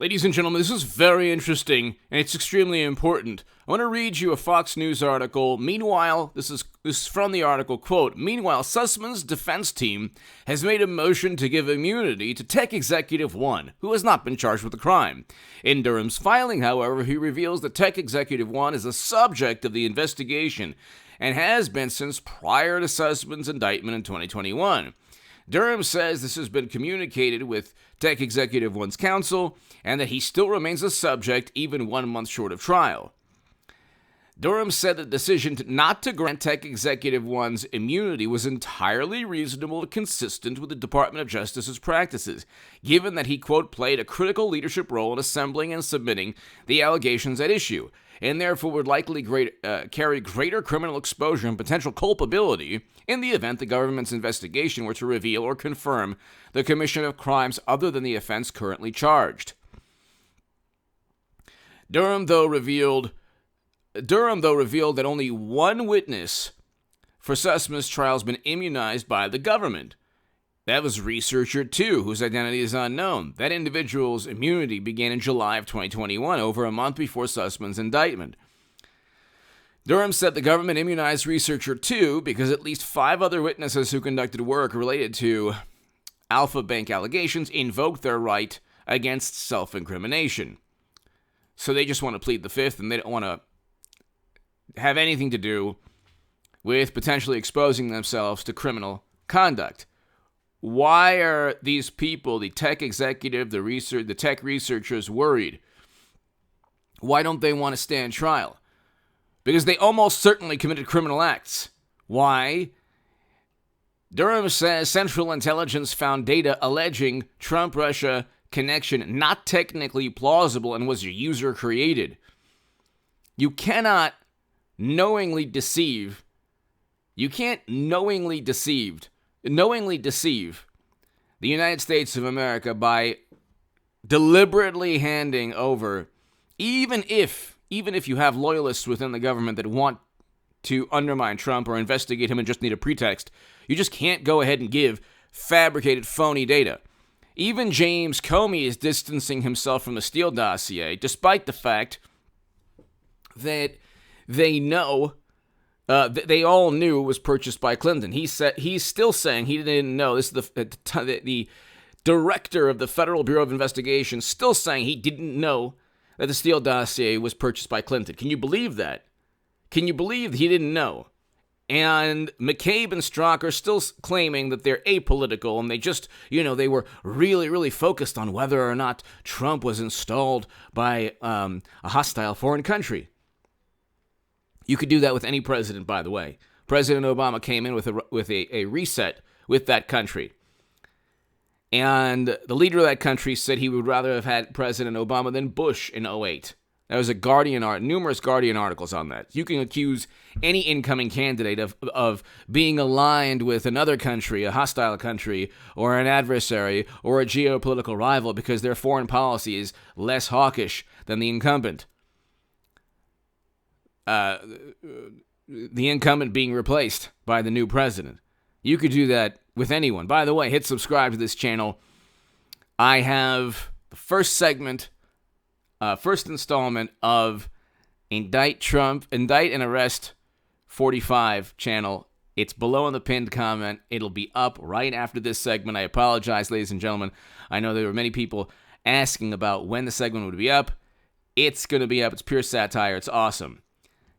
Ladies and gentlemen, this is very interesting, and it's extremely important. I want to read you a Fox News article. Meanwhile, this is from the article, quote, "Meanwhile, Sussman's defense team has made a motion to give immunity to tech executive one, who has not been charged with the crime. In Durham's filing, however, he reveals that tech executive one is the subject of the investigation and has been since prior to Sussman's indictment in 2021. Durham says this has been communicated with Tech Executive One's counsel and that he still remains a subject even 1 month short of trial. Durham said the decision not to grant Tech Executive One's immunity was entirely reasonable and consistent with the Department of Justice's practices, given that he, quote, played a critical leadership role in assembling and submitting the allegations at issue, and therefore would likely carry greater criminal exposure and potential culpability in the event the government's investigation were to reveal or confirm the commission of crimes other than the offense currently charged. Durham, though, revealed that only one witness for Sussman's trial has been immunized by the government. That was researcher 2, whose identity is unknown. That individual's immunity began in July of 2021, over a month before Sussman's indictment. Durham said the government immunized researcher 2 because at least 5 other witnesses who conducted work related to Alpha Bank allegations invoked their right against self-incrimination. So they just want to plead the fifth, and they don't want to have anything to do with potentially exposing themselves to criminal conduct. Why are these people, the tech executive, the tech researchers, worried? Why don't they want to stand trial? Because they almost certainly committed criminal acts. Why? Durham says Central Intelligence found data alleging Trump-Russia connection not technically plausible and was user-created. You cannot knowingly deceive. You can't knowingly deceive the United States of America by deliberately handing over, even if you have loyalists within the government that want to undermine Trump or investigate him and just need a pretext, you just can't go ahead and give fabricated, phony data. Even James Comey is distancing himself from the Steele dossier, despite the fact that they know they all knew it was purchased by Clinton. He's still saying he didn't know. This is the director of the Federal Bureau of Investigation still saying he didn't know that the Steele dossier was purchased by Clinton. Can you believe that? Can you believe he didn't know? And McCabe and Strzok are still claiming that they're apolitical and they just, they were really, really focused on whether or not Trump was installed by a hostile foreign country. You could do that with any president, by the way. President Obama came in with a reset with that country. And the leader of that country said he would rather have had President Obama than Bush in 2008. There was numerous Guardian articles on that. You can accuse any incoming candidate of being aligned with another country, a hostile country, or an adversary, or a geopolitical rival because their foreign policy is less hawkish than the incumbent. The incumbent being replaced by the new president. You could do that with anyone. By the way, hit subscribe to this channel. I have the first installment of Indict and Arrest 45 channel. It's below in the pinned comment. It'll be up right after this segment. I apologize, ladies and gentlemen. I know there were many people asking about when the segment would be up. It's going to be up. It's pure satire. It's awesome.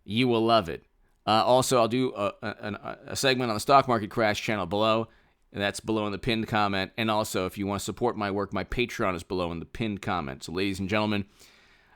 You will love it. Also, I'll do a segment on the stock market crash channel below. And that's below in the pinned comment. And also, if you want to support my work, my Patreon is below in the pinned comment. So, ladies and gentlemen,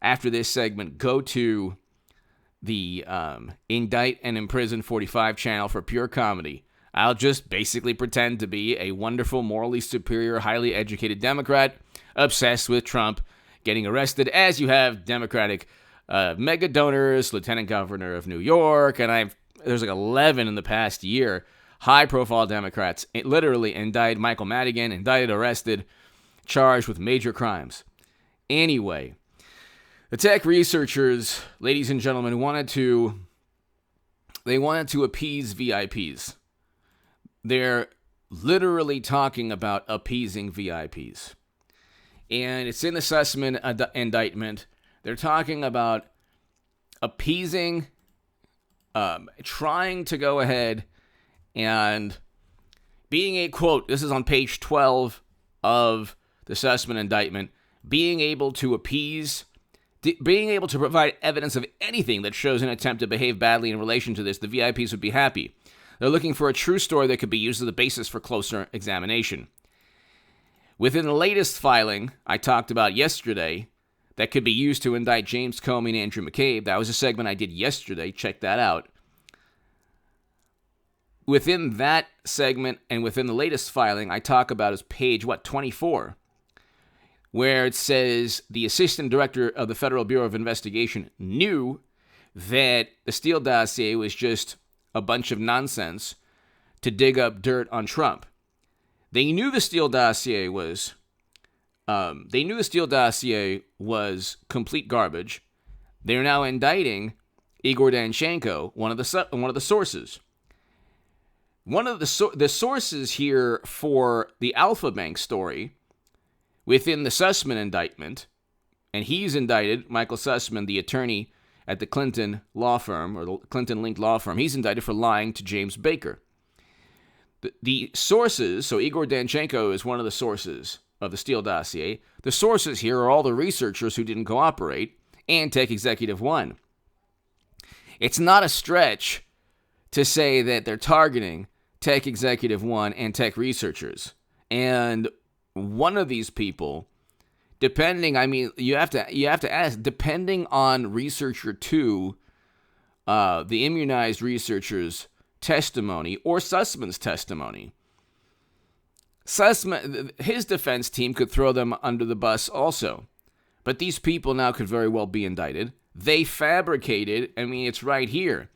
after this segment, go to the Indict and Imprison 45 channel for pure comedy. I'll just basically pretend to be a wonderful, morally superior, highly educated Democrat obsessed with Trump getting arrested, as you have Democratic mega donors, Lieutenant Governor of New York, and there's like 11 in the past year, high-profile Democrats, literally indicted Michael Madigan, indicted, arrested, charged with major crimes. Anyway, the tech researchers, ladies and gentlemen, wanted to appease VIPs. They're literally talking about appeasing VIPs. and it's in the Sussman indictment. They're talking about appeasing, trying to go ahead and being a, quote, this is on page 12 of the Sussman indictment, being able to appease, being able to provide evidence of anything that shows an attempt to behave badly in relation to this, the VIPs would be happy. They're looking for a true story that could be used as the basis for closer examination. Within the latest filing I talked about yesterday that could be used to indict James Comey and Andrew McCabe, that was a segment I did yesterday, check that out. Within that segment and within the latest filing, I talk about is page, 24, where it says the assistant director of the Federal Bureau of Investigation knew that the Steele dossier was just a bunch of nonsense to dig up dirt on Trump. They knew the Steele dossier was complete garbage. They're now indicting Igor Danchenko, one of the sources. One of the sources here for the Alpha Bank story within the Sussman indictment, and he's indicted, Michael Sussman, the attorney at the Clinton law firm, or the Clinton-linked law firm, he's indicted for lying to James Baker. The sources, so Igor Danchenko is one of the sources of the Steele dossier. The sources here are all the researchers who didn't cooperate and Tech Executive One. It's not a stretch to say that they're targeting Tech Executive One and tech researchers. And one of these people, depending, I mean, you have to ask, depending on researcher 2, the immunized researcher's testimony or Sussman's testimony, Sussman, his defense team could throw them under the bus also. But these people now could very well be indicted. They fabricated, I mean, it's right here.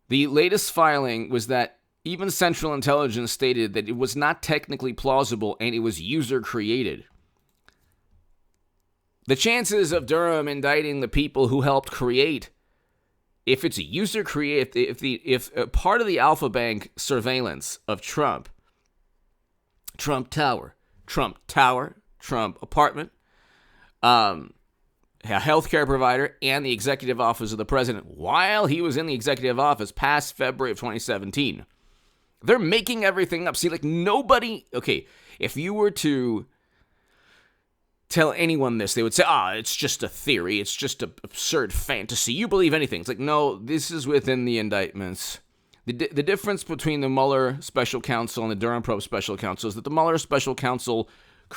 The latest filing was that even Central Intelligence stated that it was not technically plausible and it was user-created. The chances of Durham indicting the people who helped create, if it's a user-created, if part of the Alpha Bank surveillance of Trump Tower, Trump apartment, a healthcare provider, and the executive office of the president while he was in the executive office past February of 2017. They're making everything up. See, like nobody, okay, if you were to tell anyone this, they would say, it's just a theory. It's just an absurd fantasy. You believe anything. It's like, no, this is within the indictments. The difference between the Mueller special counsel and the Durham probe special counsel is that the Mueller special counsel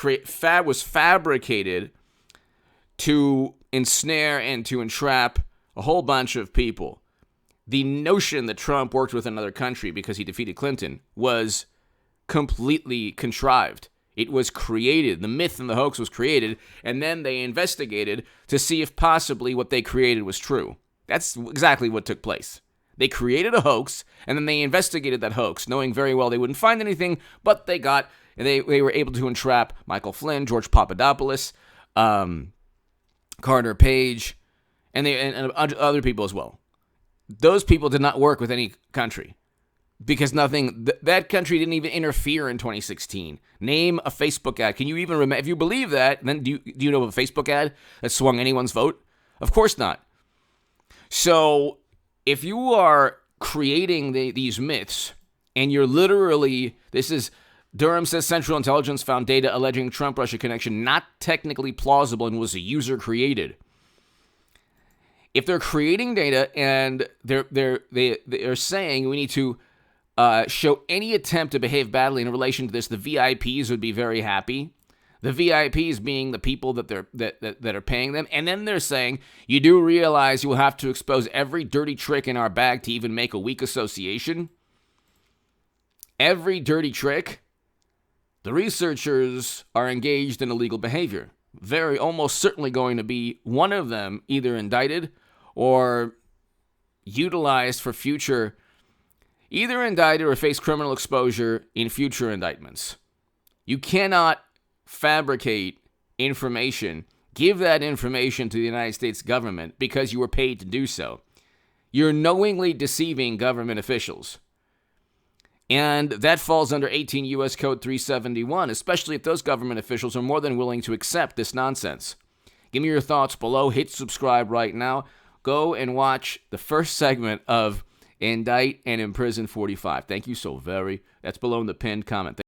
was fabricated to ensnare and to entrap a whole bunch of people. The notion that Trump worked with another country because he defeated Clinton was completely contrived. It was created. The myth and the hoax was created, and then they investigated to see if possibly what they created was true. That's exactly what took place. They created a hoax, and then they investigated that hoax, knowing very well they wouldn't find anything, but they were able to entrap Michael Flynn, George Papadopoulos, Carter Page, and other people as well. Those people did not work with any country because that country didn't even interfere in 2016. Name a Facebook ad. Can you even remember? If you believe that, then do you know of a Facebook ad that swung anyone's vote? Of course not. So if you are creating these myths and you're literally, Durham says Central Intelligence found data alleging Trump-Russia connection not technically plausible and was a user-created. If they're creating data and they're saying we need to show any attempt to behave badly in relation to this, the VIPs would be very happy. The VIPs being the people that are paying them, and then they're saying you do realize you will have to expose every dirty trick in our bag to even make a weak association. Every dirty trick. The researchers are engaged in illegal behavior. Almost certainly going to be one of them either indicted or utilized for future, either indicted or face criminal exposure in future indictments. You cannot fabricate information, give that information to the United States government because you were paid to do so. You're knowingly deceiving government officials. And that falls under 18 U.S. Code 371, especially if those government officials are more than willing to accept this nonsense. Give me your thoughts below. Hit subscribe right now. Go and watch the first segment of Indict and Imprison 45. Thank you so very. That's below in the pinned comment.